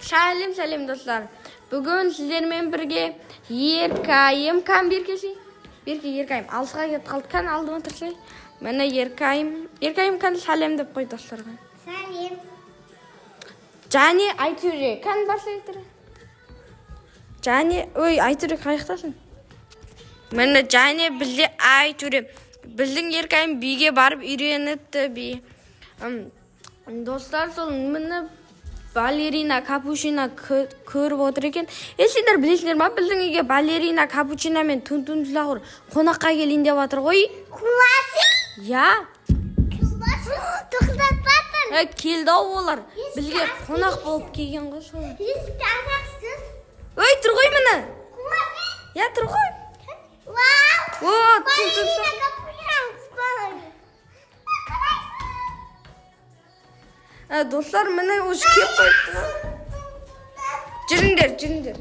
Сәлем достар. Бүгін сіздермен бірге Еркайым кән Берке Еркайым алысқа кетіп қалды. Кән алдыма тұрсай. Міне Еркайым кән сәлем деп қой достарға. Сәлем. Және Айтөре кән басай тұр. Және Айтөре қайықтасың. Міне және бізде Айтөре. Біздің Еркайым биге барып үйреніпті би. Достар, сол міне балерина капучина көріп отыр екен. Сендер білесіңдер ма? Біздің үйге балерина капучина мен Түнтүнсағыр қонаққа келейін деп жатыр ғой. Классик. Я. Тоқтат батыр. Келді ау олар. Бізге қонақ болып келген ғой солар. Есікті ашасыз. Тұр ғой міне. Классик. Я, тұр ғой. Вау. Түнтүнсағыр. Достар, міне осы кеп қойды. Жүріңдер.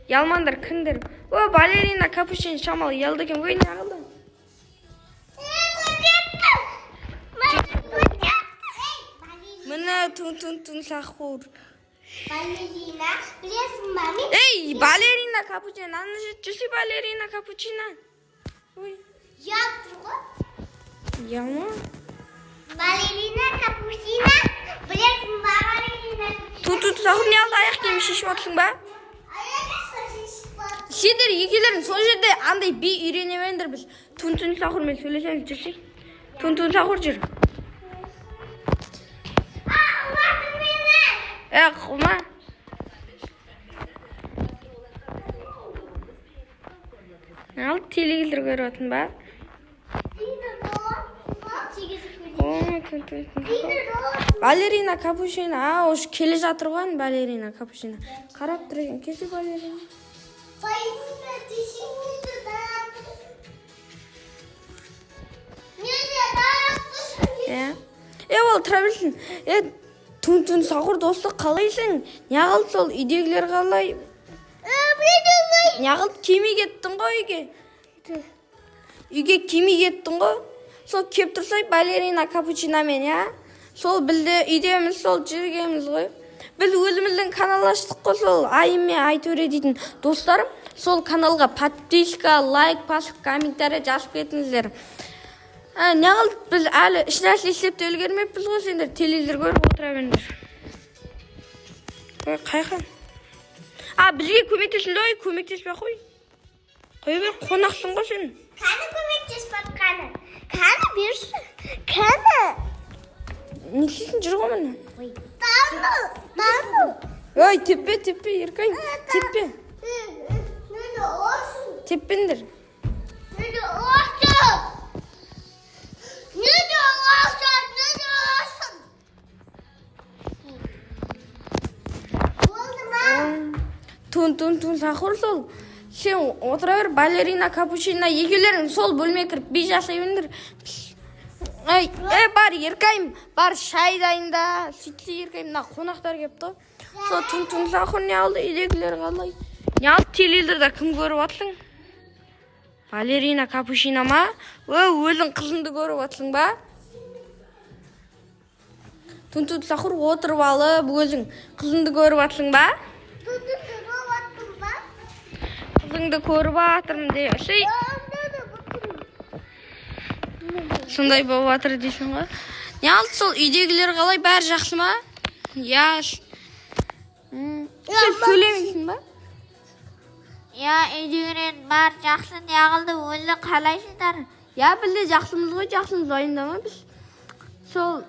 Ялмандар, кіндер. Балерина капучин шамал елді екен. Не қылды? Міне Түнтүнсағыр. Балерина, білесің ба мен? Балерина капучина. Жүрсі балерина капучина. Я тұр ғой. Яма. Балерина капучина. Білесің ба балерина? Түнтүнсағыр не алды аяқ киім шешіп отырсың ба? Сендер екеулерің сол жерде андай би үйренемендер біз. Түнтүнсағырмен сөйлесеміз жүрсек. Түнтүнсағыр жүр. Құма. Ал телевизор көріп отырсың ба? Балерина капучина. Ош келе жатыр ғой балерина капучина. Қарап тұр екен. Келсе балерина. Балерина тешіңізді ол тұра білсін. Түнтүнсағыр досты қалайсың? Неғыл сол үйдегілер қалай? Неғыл кеме кеттің ғой үйге? Үйге кеме кеттің ғой? Сол кеп тұрсай балерина капучинамен, я? Сол білді үйдеміз, сол жүргеміз ғой. Біз өзіміздің канал аштық қой, сол Айым мен Айтөре дейтін достарым. Сол каналға подписка, лайк басып, комментарий жазып кетіңіздер. Неғыл біз әлі ішнәрсе істеп те үлгермеппіз ғой, сендер телевизор көріп отыра беріңдер. Қайқан? Бізге көмектесін де көмектеспей қой. Қой бер, қонақсың ғой сен. Қаны көмектесіп атқаны? Қаны берші? Қаны? Не істейсің, жүр ғой міне. Дамы. Теппе, Еркайым, теппе. Теппендер. Түнтүнсағыр сол. Сен отыра бер, балерина капучина екеулерің сол бөлме кіріп би жасай беріңдер. Бар Еркайым, бар шай дайында. Сөйтсе Еркайым, мына қонақтар кепті. Сол Түнтүнсағыр не алды, үйдегілер қалай? Не алды телевизорда кім көріп атсың? Балерина капучина ма? Өзің қызыңды көріп атсың ба? Түнтүнсағыр отырып алып, өзің қызыңды көріп атсың ба? Қызыңды көріп атырмын де. Сондай болып атыр дейсің ғой. Не алды сол үйдегілер қалай, бәрі жақсы ма? Я. Сен сөйлемейсің ба? Я, үйдегілер бәрі жақсы, не қылды, өзі қалайсыңдар? Я, білде жақсымыз ғой, жақсымыз ойында ма біз? Сол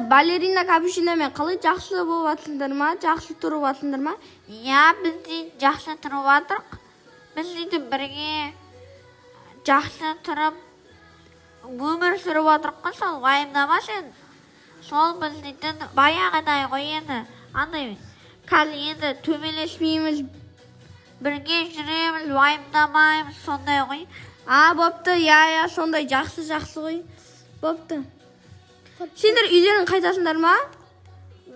балерина капучина мен қалай жақсы болып атсыңдар ма? Жақсы тұрып атсыңдар ма? Я, бізде жақсы тұрып атырық. Бізде бірге жақсы тұрып өмір сүріп атырық қой, сол уайымдама сен. Сол бізде баяғыдай ғой енді. Андай, кәл енді төмелеспейміз, бірге жүреміз, уайымдамаймыз, сондай ғой. Бопты, я, сондай жақсы ғой. Бопты. Сендер үйлерің қайтасыңдар ма?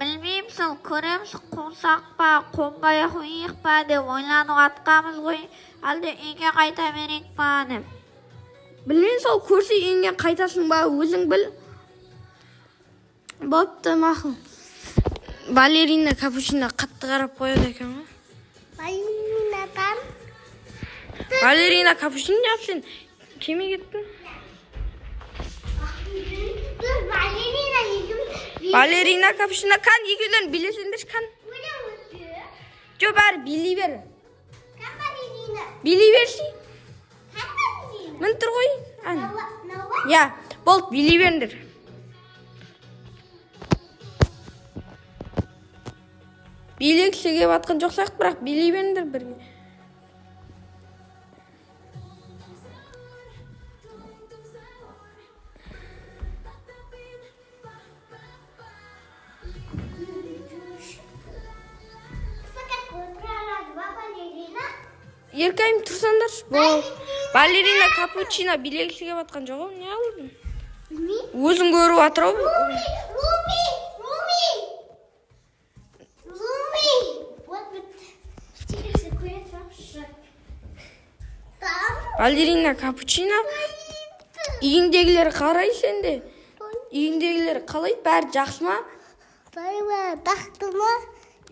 Білмеймін, сол көреміз, қонсақ па, қонбай қойық па деп ойланып атқамыз ғой. Әлде үйге қайта берейік па деп. Білмеймін, сол көрсе үйіңе қайтасың ба, өзің біл. Бопты, мақыл. Балерина капучино қатты қарап қояды екен ғой. Балеринадан. Балерина капучино не сен кеме кеттің? Балерина егім. Балерина капучино қан екеулерін билесеңдер қан. Жо бәрі билей бер. Балерина. Билей берші. Балерина. Мін тұр ғой. Нова. Я, болды билей беріңдер. Билегісі кеп атқан жоқ сияқты, бірақ билей беріңдер бірге. Fakat kontrol балерина. Еркайым тұрсаңдар. Бол. Балерина капучино билегісі кеп атқан жоқ, не алдың? Білмеймін. Өзің көріп атыр ау. Вот теперь закроется шаг. Там. Балерина капучино. Үйіңдегілер қарай сенде. Үйіңдегілер қалай? Бәрі жақсы ма? Тақтыма.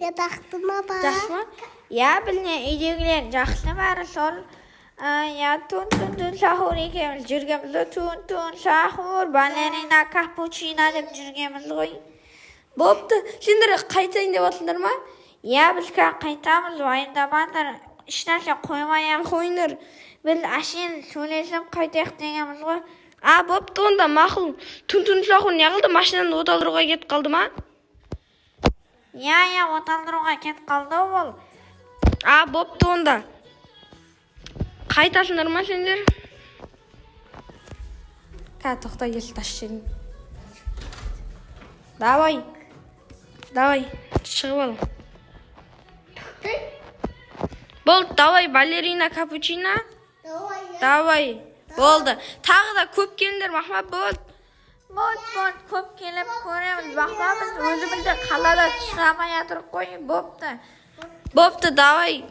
Я тақтыма бар. Жақсы ма? Я білне үйдегілер жақсы бәрі сол. Я тун сахур екеуміз жүргенбіз. Тун сахур, балерина капучино деп жүргенбіз ғой. Бопты, сендер қайтайын деп атыңдар ма? Я біз қайтамыз, уайымдамаңдар. Ешнәрсе қоймайық. Қойыңдар. Біз әшейін сөйлесіп қайтайық дегенбіз ғой. Бопты онда мақұл. Түн сақыр не қылды? Машинаны оталдыруға кетіп қалды ма? Я оталдыруға кетіп қалды ол. Бопты онда. Қайтасыңдар ма сендер? Тоқта ел таш жерін. Давай, шығып ал. Болды, давай, балерина капучино. Давай, болды. Тағы да көп келіңдер, Махмат, болды. Болды, көп келіп көреміз. Бақпа біз өзімізді қалада шығамай атырық қой. Бопты. Бопты, давай.